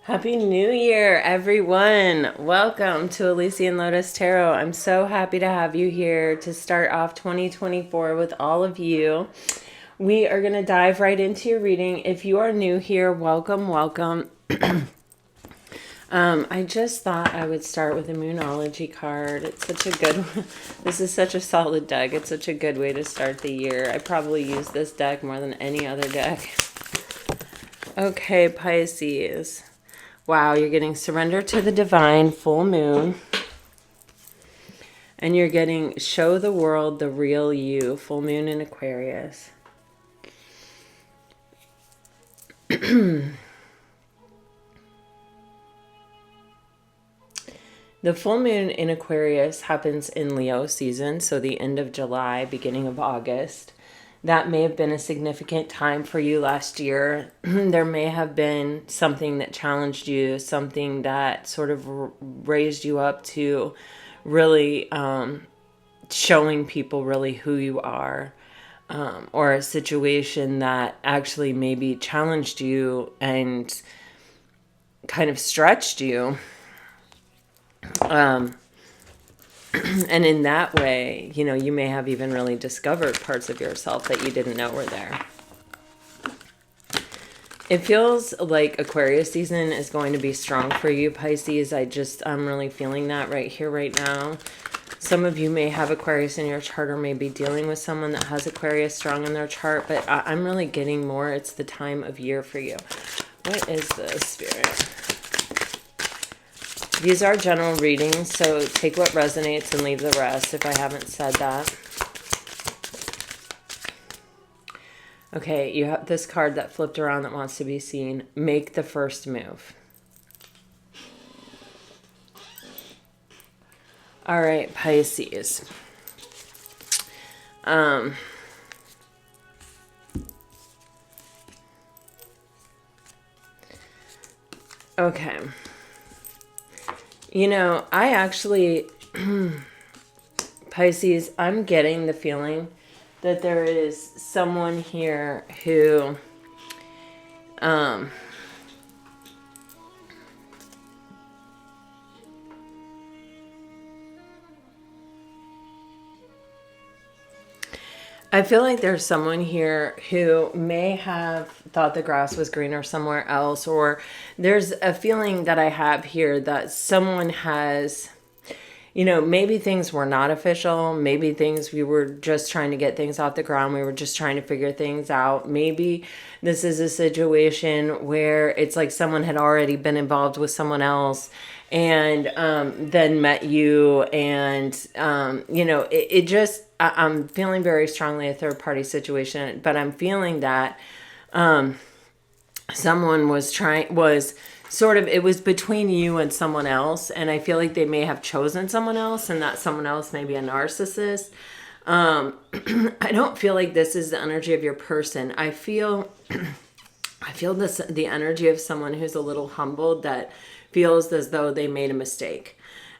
Happy New Year, everyone. Welcome to Elysian Lotus Tarot. I'm so happy to have you here to start off 2024 with all of you. We are going to dive right into your reading. If you are new here, welcome, welcome. I just thought I would start with a Moonology card. It's such a good one. This is such a solid deck. It's such a good way to start the year. I probably use this deck more than any other deck. Okay, Pisces. Wow, you're getting surrender to the divine, full moon. And you're getting show the world the real you, full moon in Aquarius. The full moon in Aquarius happens in Leo season, so the end of July, beginning of August. That may have been a significant time for you last year. There may have been something that challenged you, something that sort of raised you up to really showing people really who you are, or a situation that actually maybe challenged you and kind of stretched you. And in that way, you may have even really discovered parts of yourself that you didn't know were there. It feels like Aquarius season is going to be strong for you, Pisces. I'm really feeling that right here, right now. Some of you may have Aquarius in your chart or may be dealing with someone that has Aquarius strong in their chart, but I'm really getting more. It's the time of year for you. What is this, Spirit? These are general readings, so take what resonates and leave the rest if I haven't said that. Okay, you have this card that flipped around that wants to be seen. Make the first move. All right, Pisces. Okay. I actually, Pisces, I'm getting the feeling that there is someone here who, I feel like there's someone here who may have thought the grass was greener somewhere else, or there's a feeling that I have here that someone has, maybe things were not official. Maybe we were just trying to get things off the ground. We were just trying to figure things out. Maybe this is a situation where it's like someone had already been involved with someone else and then met you. And, I'm feeling very strongly a third party situation, but I'm feeling that someone it was between you and someone else, and I feel like they may have chosen someone else, and that someone else may be a narcissist. I don't feel like this is the energy of your person. I feel the energy of someone who's a little humbled, that feels as though they made a mistake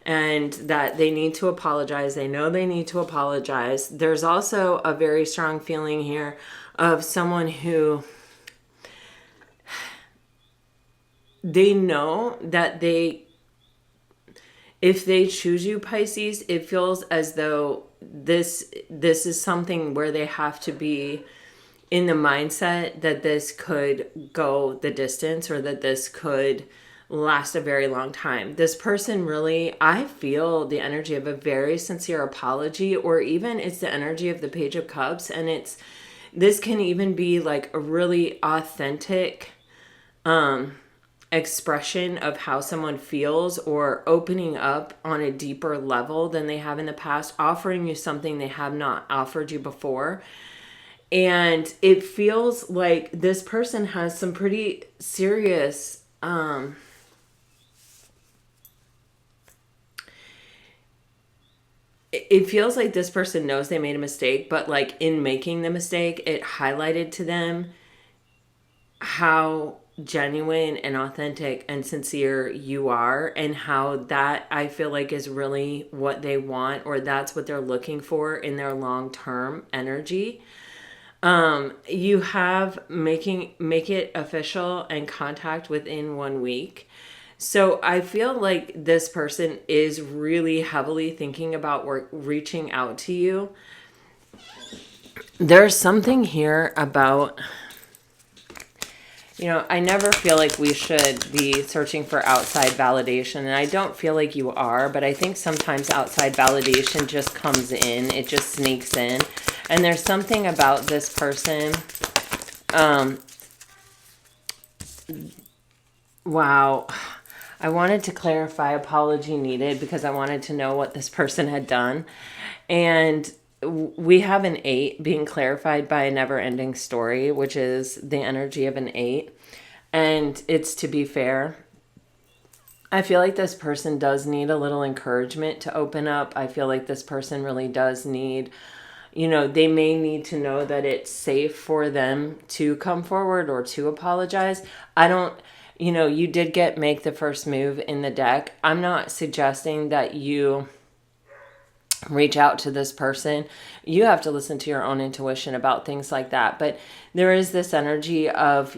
and that they need to apologize. They know they need to apologize. There's also a very strong feeling here of someone who they know that if they choose you, Pisces, it feels as though this is something where they have to be in the mindset that this could go the distance, or that this could last a very long time. This person really, I feel the energy of a very sincere apology, or even it's the energy of the Page of Cups, and this can even be like a really authentic expression of how someone feels, or opening up on a deeper level than they have in the past, offering you something they have not offered you before. And it feels like this person has some pretty serious it feels like this person knows they made a mistake, but like in making the mistake, it highlighted to them how genuine and authentic and sincere you are, and how that, I feel like, is really what they want, or that's what they're looking for in their long-term energy. You have make it official and contact within 1 week. So I feel like this person is really heavily thinking about reaching out to you. There's something here about, I never feel like we should be searching for outside validation, and I don't feel like you are, but I think sometimes outside validation just comes in, it just sneaks in. And there's something about this person. Wow. I wanted to clarify apology needed because I wanted to know what this person had done. And we have an 8 being clarified by a never-ending story, which is the energy of an 8. And it's to be fair. I feel like this person does need a little encouragement to open up. I feel like this person really does need, they may need to know that it's safe for them to come forward or to apologize. You did make the first move in the deck. I'm not suggesting that you reach out to this person. You have to listen to your own intuition about things like that. But there is this energy of,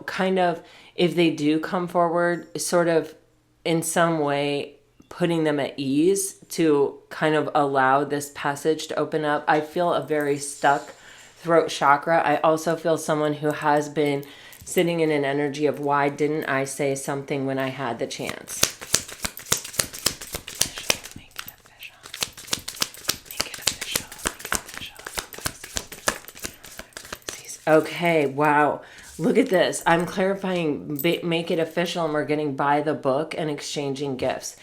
kind of, if they do come forward, sort of in some way putting them at ease to kind of allow this passage to open up. I feel a very stuck throat chakra. I also feel someone who has been sitting in an energy of, why didn't I say something when I had the chance? Okay, wow. Look at this. I'm clarifying, make it official, and we're getting by the book and exchanging gifts.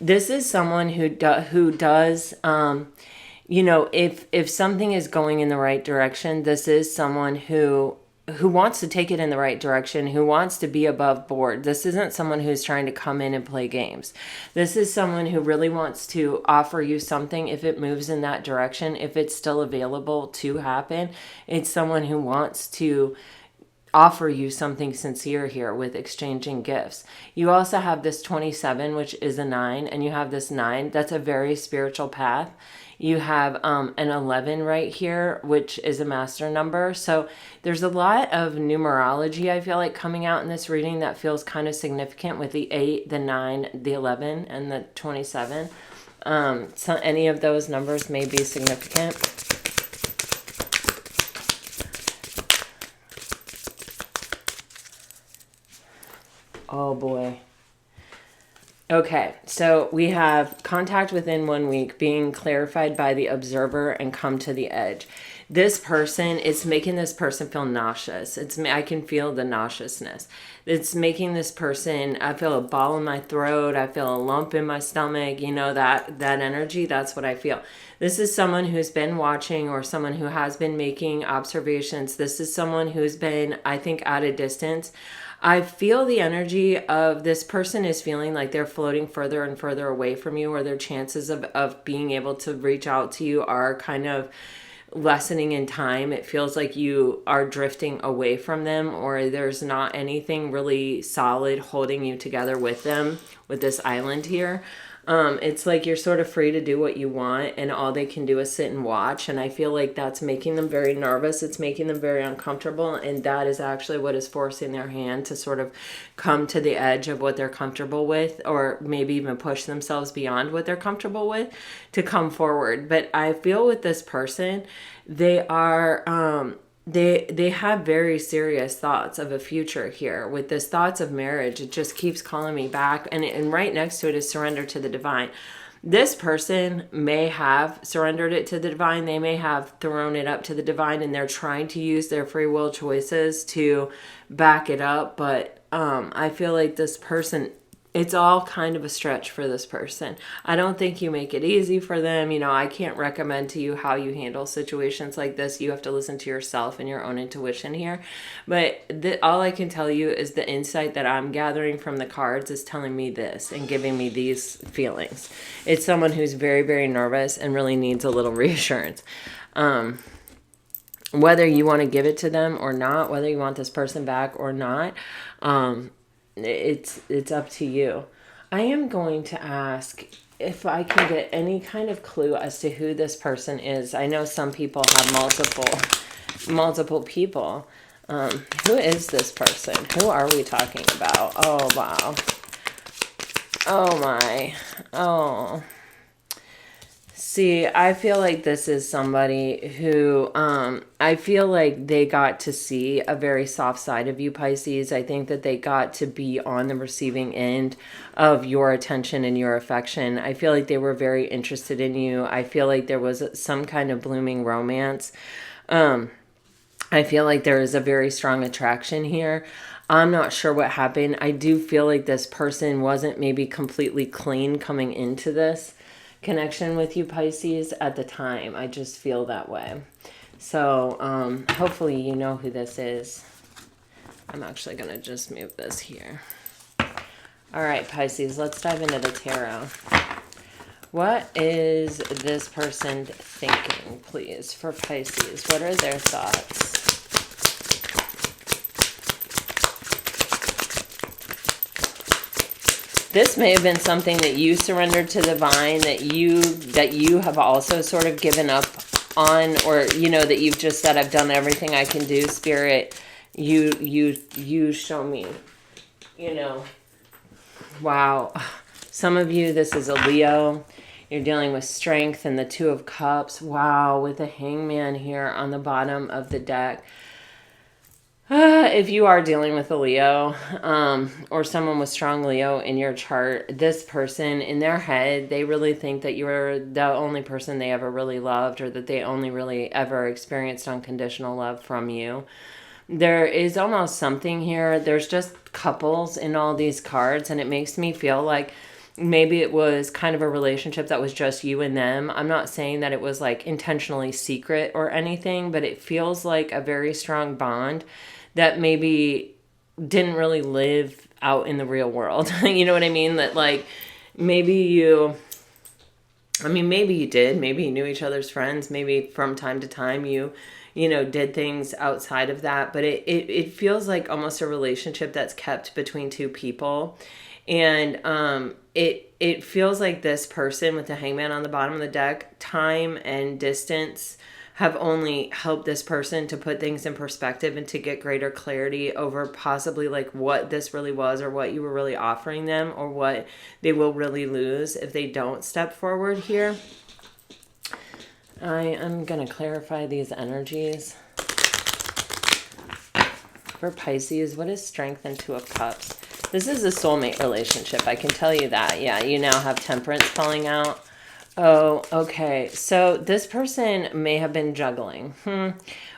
This is someone who does, if something is going in the right direction, this is someone who wants to take it in the right direction, who wants to be above board. This isn't someone who's trying to come in and play games. This is someone who really wants to offer you something if it moves in that direction, if it's still available to happen. It's someone who wants to offer you something sincere here with exchanging gifts. You also have this 27, which is a 9, and you have this 9. That's a very spiritual path. You have an 11 right here, which is a master number. So there's a lot of numerology, I feel like, coming out in this reading that feels kind of significant with the 8, the 9, the 11, and the 27. So any of those numbers may be significant. Oh boy. Okay, so we have contact within 1 week being clarified by the observer and come to the edge. This person, it's making this person feel nauseous. I can feel the nauseousness. It's making this person, I feel a ball in my throat. I feel a lump in my stomach. That energy, that's what I feel. This is someone who's been watching or someone who has been making observations. This is someone who's been, I think, at a distance. I feel the energy of this person is feeling like they're floating further and further away from you, or their chances of being able to reach out to you are kind of lessening in time. It feels like you are drifting away from them, or there's not anything really solid holding you together with them, with this island here. It's like you're sort of free to do what you want, and all they can do is sit and watch. And I feel like that's making them very nervous. It's making them very uncomfortable. And that is actually what is forcing their hand to sort of come to the edge of what they're comfortable with, or maybe even push themselves beyond what they're comfortable with to come forward. But I feel with this person, they are, they have very serious thoughts of a future here. With this thoughts of marriage, it just keeps calling me back. And right next to it is surrender to the divine. This person may have surrendered it to the divine. They may have thrown it up to the divine, and they're trying to use their free will choices to back it up. But I feel like this person, it's all kind of a stretch for this person. I don't think you make it easy for them. I can't recommend to you how you handle situations like this. You have to listen to yourself and your own intuition here. But all I can tell you is the insight that I'm gathering from the cards is telling me this and giving me these feelings. It's someone who's very, very nervous and really needs a little reassurance. Whether you want to give it to them or not, whether you want this person back or not, it's up to you. I am going to ask if I can get any kind of clue as to who this person is. I know some people have multiple multiple people. Who is this person? Who are we talking about? Oh, wow. Oh, my. Oh. See, I feel like this is somebody who, I feel like they got to see a very soft side of you, Pisces. I think that they got to be on the receiving end of your attention and your affection. I feel like they were very interested in you. I feel like there was some kind of blooming romance. I feel like there is a very strong attraction here. I'm not sure what happened. I do feel like this person wasn't maybe completely clean coming into this connection with you, Pisces, at the time. I just feel that way. So hopefully you know who this is. I'm actually going to just move this here. All right, Pisces, let's dive into the tarot. What is this person thinking, please, for Pisces? What are their thoughts? This may have been something that you surrendered to the divine, that you have also sort of given up on, or that you've just said, I've done everything I can do, Spirit. You show me. Wow. Some of you, this is a Leo. You're dealing with strength and the Two of Cups. Wow, with the Hangman here on the bottom of the deck. If you are dealing with a Leo, or someone with strong Leo in your chart, this person, in their head, they really think that you're the only person they ever really loved, or that they only really ever experienced unconditional love from you. There is almost something here. There's just couples in all these cards, and it makes me feel like maybe it was kind of a relationship that was just you and them. I'm not saying that it was like intentionally secret or anything, but it feels like a very strong bond that maybe didn't really live out in the real world. You know what I mean? That like maybe you did. Maybe you knew each other's friends. Maybe from time to time you did things outside of that. But it feels like almost a relationship that's kept between two people. And it feels like this person with the Hangman on the bottom of the deck, time and distance have only helped this person to put things in perspective and to get greater clarity over possibly like what this really was, or what you were really offering them, or what they will really lose if they don't step forward here. I am going to clarify these energies. For Pisces, what is strength and Two of Cups? This is a soulmate relationship. I can tell you that. Yeah, you now have Temperance falling out. Oh, okay. So this person may have been juggling.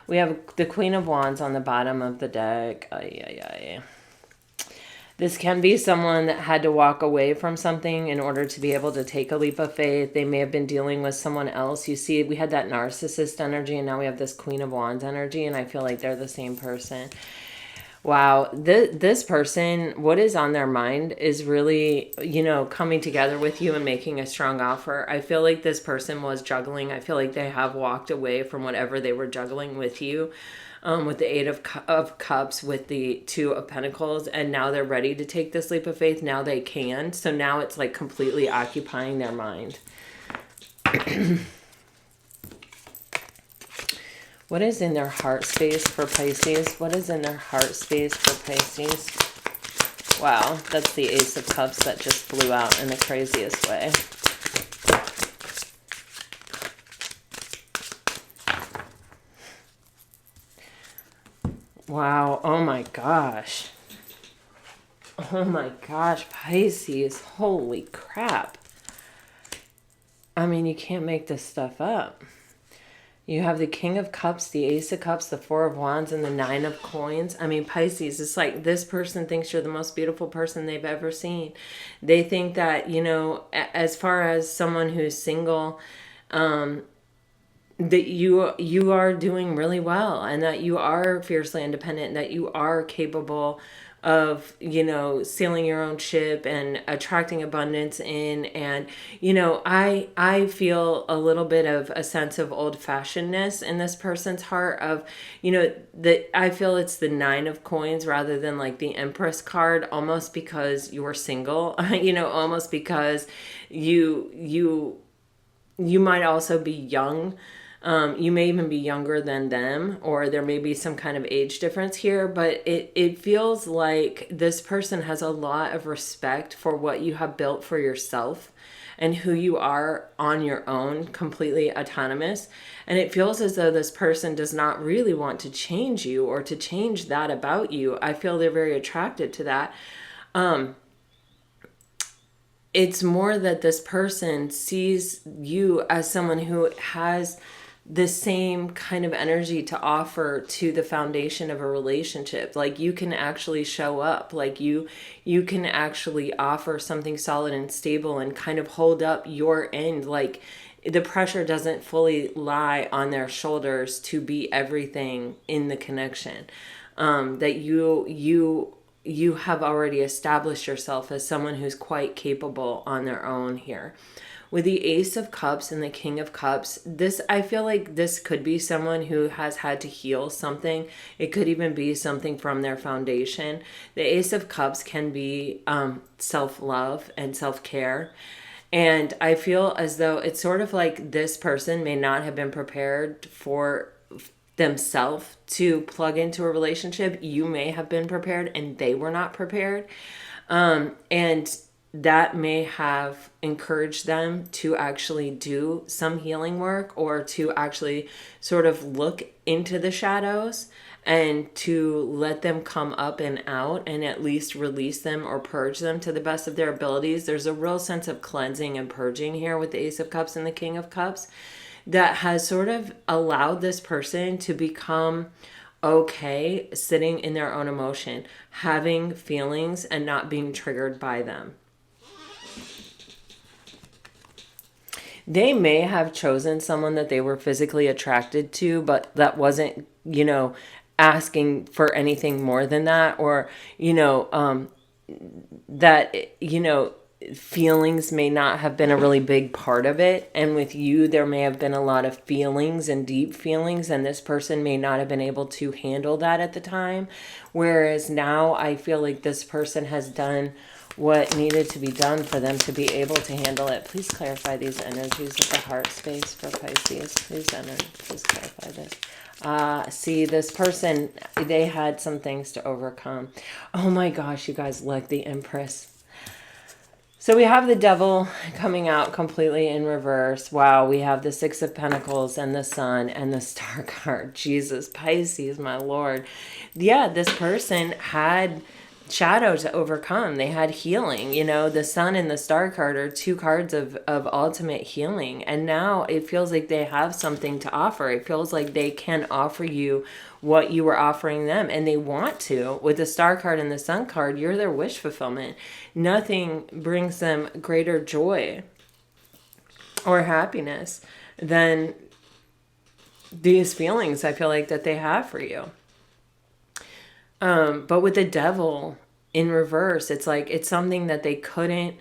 We have the Queen of Wands on the bottom of the deck. This can be someone that had to walk away from something in order to be able to take a leap of faith. They may have been dealing with someone else. You see, we had that narcissist energy, and now we have this Queen of Wands energy, and I feel like they're the same person. Wow, this person, what is on their mind is really, coming together with you and making a strong offer. I feel like this person was juggling. I feel like they have walked away from whatever they were juggling with you, with the Eight of Cups, with the Two of Pentacles, and now they're ready to take this leap of faith. Now they can. So now it's like completely occupying their mind. What is in their heart space for Pisces? What is in their heart space for Pisces? Wow, that's the Ace of Cups that just flew out in the craziest way. Wow, oh my gosh. Oh my gosh, Pisces, holy crap. I mean, you can't make this stuff up. You have the King of Cups, the Ace of Cups, the Four of Wands, and the Nine of Coins. I mean, Pisces, it's like this person thinks you're the most beautiful person they've ever seen. They think that, as far as someone who's single, that you are doing really well, and that you are fiercely independent, and that you are capable of, sailing your own ship and attracting abundance in. And, I feel a little bit of a sense of old-fashionedness in this person's heart of, that I feel it's the Nine of Coins rather than like the Empress card, almost because you're single, almost because you might also be young. You may even be younger than them, or there may be some kind of age difference here, but it feels like this person has a lot of respect for what you have built for yourself and who you are on your own, completely autonomous. And it feels as though this person does not really want to change you or to change that about you. I feel they're very attracted to that. It's more that this person sees you as someone who has the same kind of energy to offer to the foundation of a relationship. Like you can actually show up, like you can actually offer something solid and stable and kind of hold up your end. Like the pressure doesn't fully lie on their shoulders to be everything in the connection. That you have already established yourself as someone who's quite capable on their own here. With the Ace of Cups and the King of Cups, I feel like this could be someone who has had to heal something. It could even be something from their foundation. The Ace of Cups can be self-love and self-care. And I feel as though it's sort of like this person may not have been prepared for themselves to plug into a relationship. You may have been prepared and they were not prepared. And that may have encouraged them to actually do some healing work or to actually sort of look into the shadows and to let them come up and out and at least release them or purge them to the best of their abilities. There's a real sense of cleansing and purging here with the Ace of Cups and the King of Cups that has sort of allowed this person to become okay sitting in their own emotion, having feelings and not being triggered by them. They may have chosen someone that they were physically attracted to, but that wasn't, asking for anything more than that, or, that, feelings may not have been a really big part of it. And with you, there may have been a lot of feelings and deep feelings, and this person may not have been able to handle that at the time. Whereas now I feel like this person has done what needed to be done for them to be able to handle it. Please clarify these energies of the heart space for Pisces. Please clarify this. See, this person, they had some things to overcome. Oh my gosh, you guys, look, the Empress. So we have the Devil coming out completely in reverse. Wow, we have the Six of Pentacles and the Sun and the Star card. Jesus, Pisces, my Lord. Yeah, this person had shadow to overcome. They had healing. The Sun and the Star card are two cards of ultimate healing. And now it feels like they have something to offer. It feels like they can offer you what you were offering them. And they want to. With the Star card and the Sun card, you're their wish fulfillment. Nothing brings them greater joy or happiness than these feelings I feel like that they have for you. But with the Devil in reverse, it's like it's something that they couldn't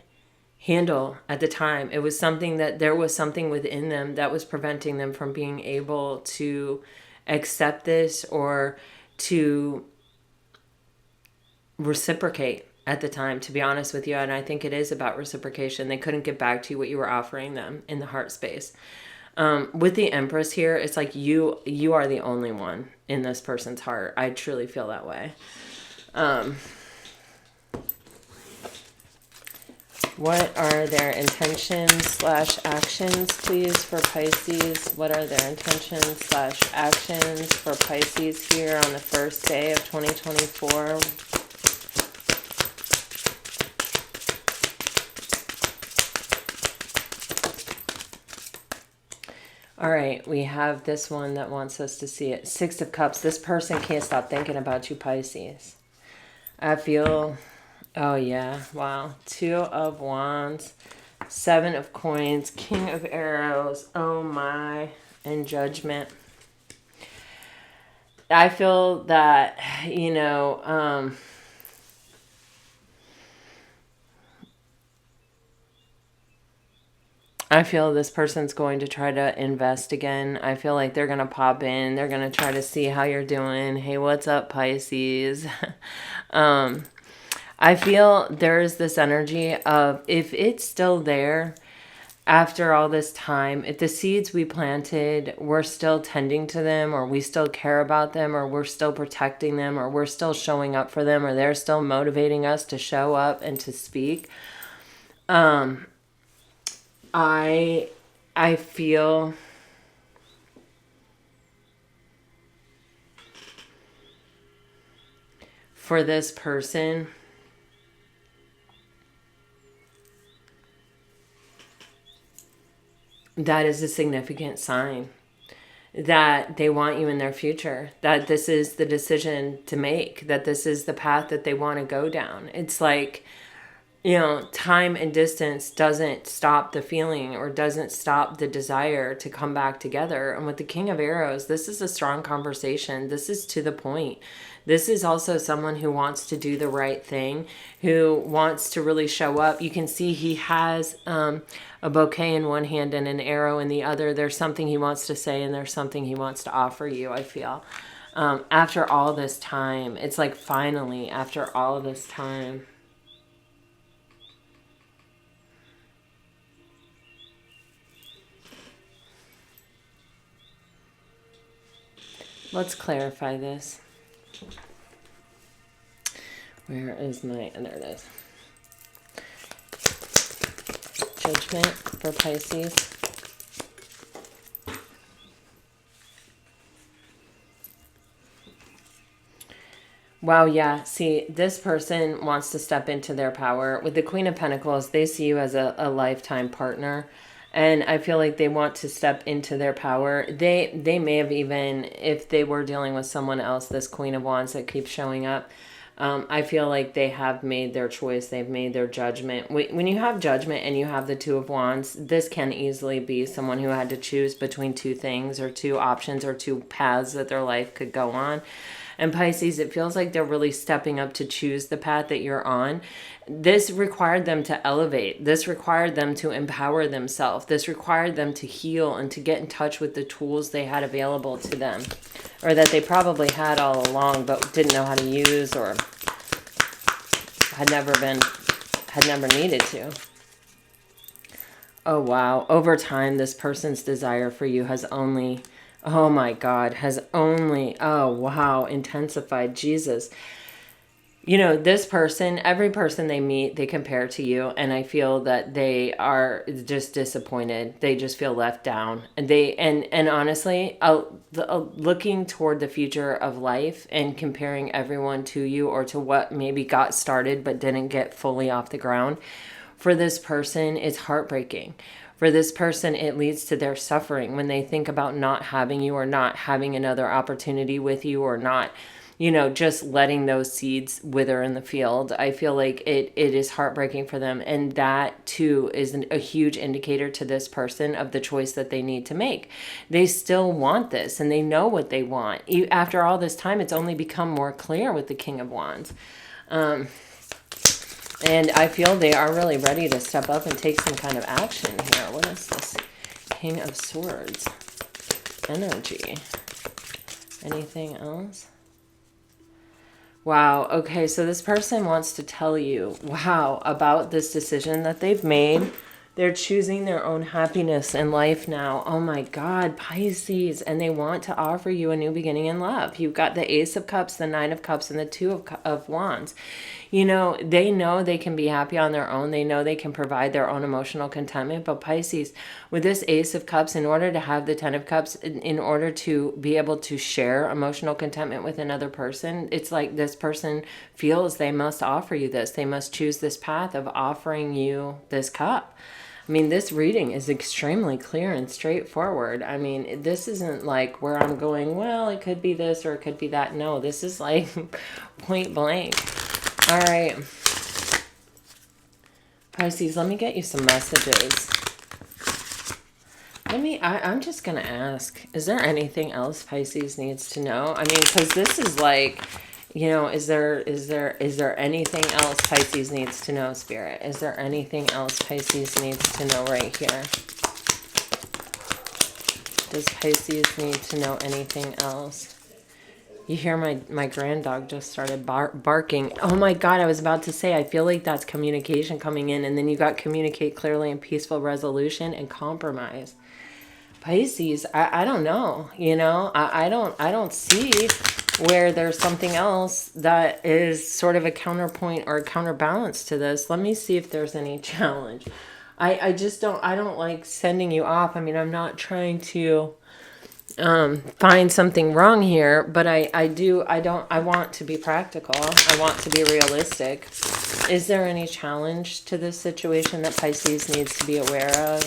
handle at the time. It was something that there was something within them that was preventing them from being able to accept this or to reciprocate at the time, to be honest with you. And I think it is about reciprocation. They couldn't get back to you what you were offering them in the heart space. With the Empress here, it's like you are the only one in this person's heart. I truly feel that way. What are their intentions / actions, please, for Pisces? What are their intentions / actions for Pisces here on the first day of 2024? All right, we have this one that wants us to see it. Six of Cups. This person can't stop thinking about you, Pisces. I feel, oh yeah, wow. Two of Wands, Seven of Coins, King of Arrows, oh my, and Judgment. I feel that, I feel this person's going to try to invest again. I feel like they're going to pop in. They're going to try to see how you're doing. Hey, what's up, Pisces? I feel there's this energy of, if it's still there, after all this time, if the seeds we planted, we're still tending to them, or we still care about them, or we're still protecting them, or we're still showing up for them, or they're still motivating us to show up and to speak. I feel for this person, that is a significant sign that they want you in their future, that this is the decision to make, that this is the path that they want to go down. It's like, time and distance doesn't stop the feeling or doesn't stop the desire to come back together. And with the King of Arrows, this is a strong conversation. This is to the point. This is also someone who wants to do the right thing, who wants to really show up. You can see he has a bouquet in one hand and an arrow in the other. There's something he wants to say and there's something he wants to offer you, I feel. After all this time, it's like finally, after all of this time. Let's clarify this. Where is my, there it is. Judgment for Pisces. Wow, yeah. See, this person wants to step into their power. With the Queen of Pentacles, they see you as a lifetime partner. And I feel like they want to step into their power. They may have even, if they were dealing with someone else, this Queen of Wands that keeps showing up, I feel like they have made their choice. They've made their judgment. When you have judgment and you have the Two of Wands, this can easily be someone who had to choose between two things or two options or two paths that their life could go on. And Pisces, it feels like they're really stepping up to choose the path that you're on. This required them to elevate. This required them to empower themselves. This required them to heal and to get in touch with the tools they had available to them, or that they probably had all along but didn't know how to use, or had never needed to. Oh, wow. Over time, this person's desire for you has only... oh my God, has only, oh wow, intensified. Jesus. This person, every person they meet, they compare to you. And I feel that they are just disappointed. They just feel left down. And and honestly, looking toward the future of life and comparing everyone to you or to what maybe got started but didn't get fully off the ground, for this person, it's heartbreaking. For this person, it leads to their suffering when they think about not having you or not having another opportunity with you, or not, just letting those seeds wither in the field. I feel like it is heartbreaking for them. And that too is a huge indicator to this person of the choice that they need to make. They still want this and they know what they want. After all this time, it's only become more clear with the King of Wands. And I feel they are really ready to step up and take some kind of action here. What is this? King of Swords. Energy. Anything else? Wow. Okay, so this person wants to tell you, wow, about this decision that they've made. They're choosing their own happiness in life now. Oh my God, Pisces. And they want to offer you a new beginning in love. You've got the Ace of Cups, the Nine of Cups, and the Two of Wands. They know they can be happy on their own. They know they can provide their own emotional contentment. But Pisces, with this Ace of Cups, in order to have the Ten of Cups, in order to be able to share emotional contentment with another person, it's like this person feels they must offer you this. They must choose this path of offering you this cup. I mean, this reading is extremely clear and straightforward. I mean, this isn't like where I'm going, well, it could be this or it could be that. No, this is like point blank. All right. Pisces, let me get you some messages. I'm just going to ask, is there anything else Pisces needs to know? I mean, because this is like... is there anything else Pisces needs to know, Spirit? Is there anything else Pisces needs to know right here? Does Pisces need to know anything else? You hear my grand dog just started barking. Oh my God, I was about to say, I feel like that's communication coming in. And then you got communicate clearly and peaceful resolution and compromise. Pisces, I don't know. You know, I don't see where there's something else that is sort of a counterpoint or a counterbalance to this. Let me see if there's any challenge. I just don't, I don't like sending you off. I mean, I'm not trying to find something wrong here, but I want to be practical. I want to be realistic. Is there any challenge to this situation that Pisces needs to be aware of?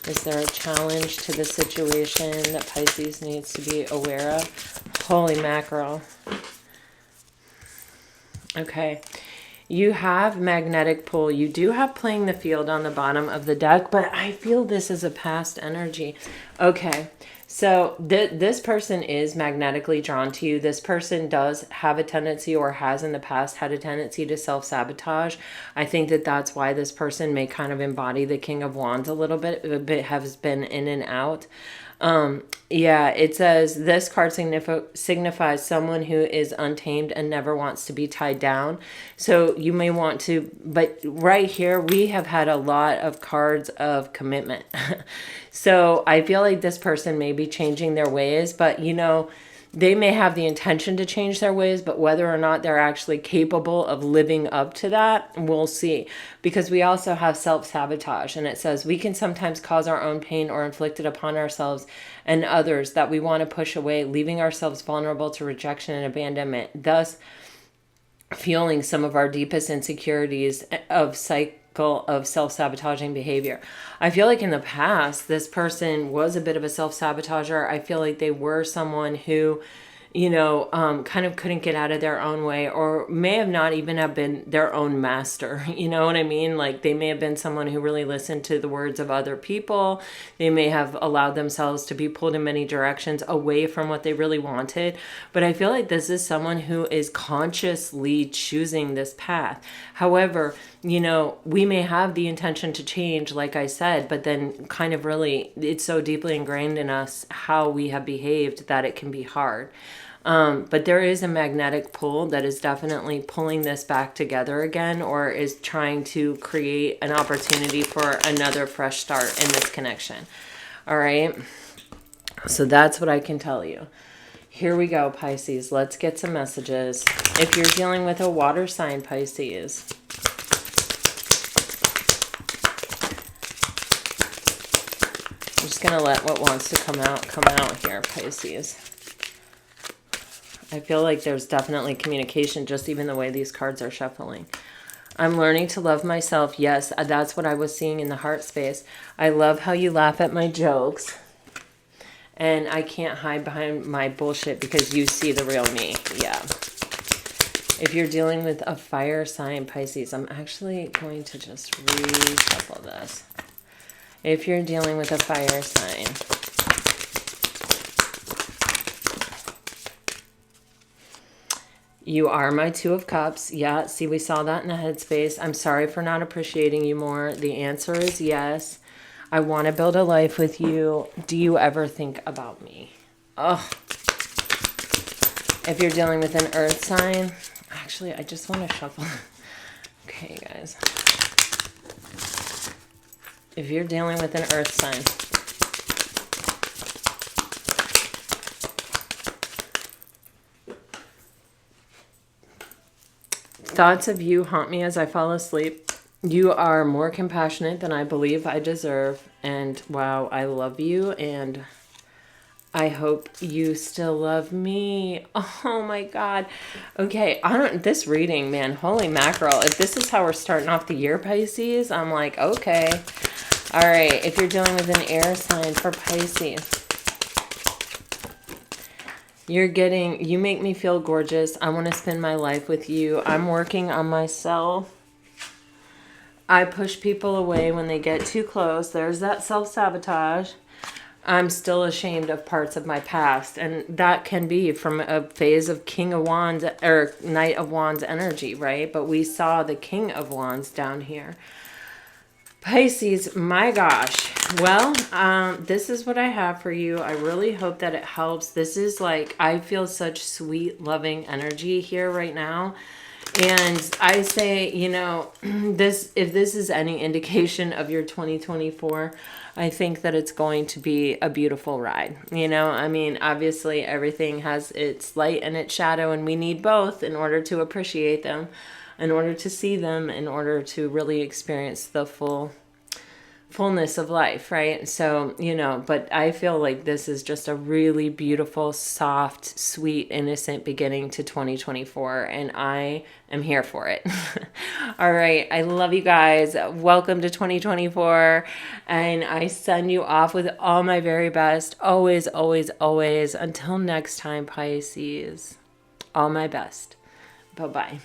Is there a challenge to the situation that Pisces needs to be aware of? Holy mackerel. Okay. You have magnetic pull. You do have playing the field on the bottom of the deck, but I feel this is a past energy. Okay. So this person is magnetically drawn to you. This person does have a tendency, or has in the past had a tendency, to self-sabotage. I think that that's why this person may kind of embody the King of Wands a little bit. A bit has been in and out. Yeah, it says this card signifies someone who is untamed and never wants to be tied down. So you may want to, but right here we have had a lot of cards of commitment. So I feel like this person may be changing their ways, but you know, they may have the intention to change their ways, but whether or not they're actually capable of living up to that, we'll see. Because we also have self-sabotage, and it says we can sometimes cause our own pain or inflict it upon ourselves and others that we want to push away, leaving ourselves vulnerable to rejection and abandonment, thus fueling some of our deepest insecurities of of self-sabotaging behavior. I feel like in the past, this person was a bit of a self-sabotager. I feel like they were someone who, you know, kind of couldn't get out of their own way, or may have not even have been their own master. You know what I mean? Like they may have been someone who really listened to the words of other people. They may have allowed themselves to be pulled in many directions away from what they really wanted. But I feel like this is someone who is consciously choosing this path. However, you know, we may have the intention to change, like I said, but then kind of really, it's so deeply ingrained in us how we have behaved that it can be hard. But there is a magnetic pull that is definitely pulling this back together again, or is trying to create an opportunity for another fresh start in this connection. All right. So that's what I can tell you. Here we go, Pisces. Let's get some messages. If you're dealing with a water sign, Pisces, I'm just going to let what wants to come out here, Pisces. I feel like there's definitely communication, just even the way these cards are shuffling. I'm learning to love myself. Yes, that's what I was seeing in the heart space. I love how you laugh at my jokes. And I can't hide behind my bullshit because you see the real me. Yeah. If you're dealing with a fire sign, Pisces, I'm actually going to just reshuffle this. If you're dealing with a fire sign, you are my Two of Cups. Yeah, see, we saw that in the headspace. I'm sorry for not appreciating you more. The answer is yes. I want to build a life with you. Do you ever think about me? Oh. If you're dealing with an earth sign, actually, I just want to shuffle. Okay, guys. If you're dealing with an earth sign, thoughts of you haunt me as I fall asleep. You are more compassionate than I believe I deserve. And wow, I love you. And I hope you still love me. Oh my God. Okay, this reading, man, holy mackerel. If this is how we're starting off the year, Pisces, I'm like, okay. All right, if you're dealing with an air sign for Pisces, you make me feel gorgeous. I want to spend my life with you. I'm working on myself. I push people away when they get too close. There's that self-sabotage. I'm still ashamed of parts of my past. And that can be from a phase of King of Wands or Knight of Wands energy, right? But we saw the King of Wands down here. Pisces, my gosh. Well, this is what I have for you. I really hope that it helps. This is like, I feel such sweet, loving energy here right now. And I say, you know, this, if this is any indication of your 2024, I think that it's going to be a beautiful ride. You know, I mean, obviously everything has its light and its shadow, and we need both in order to appreciate them, in order to see them, in order to really experience the fullness of life, right? So, you know, but I feel like this is just a really beautiful, soft, sweet, innocent beginning to 2024, and I am here for it. All right, I love you guys. Welcome to 2024, and I send you off with all my very best. Always, always, always. Until next time, Pisces. All my best. Bye-bye.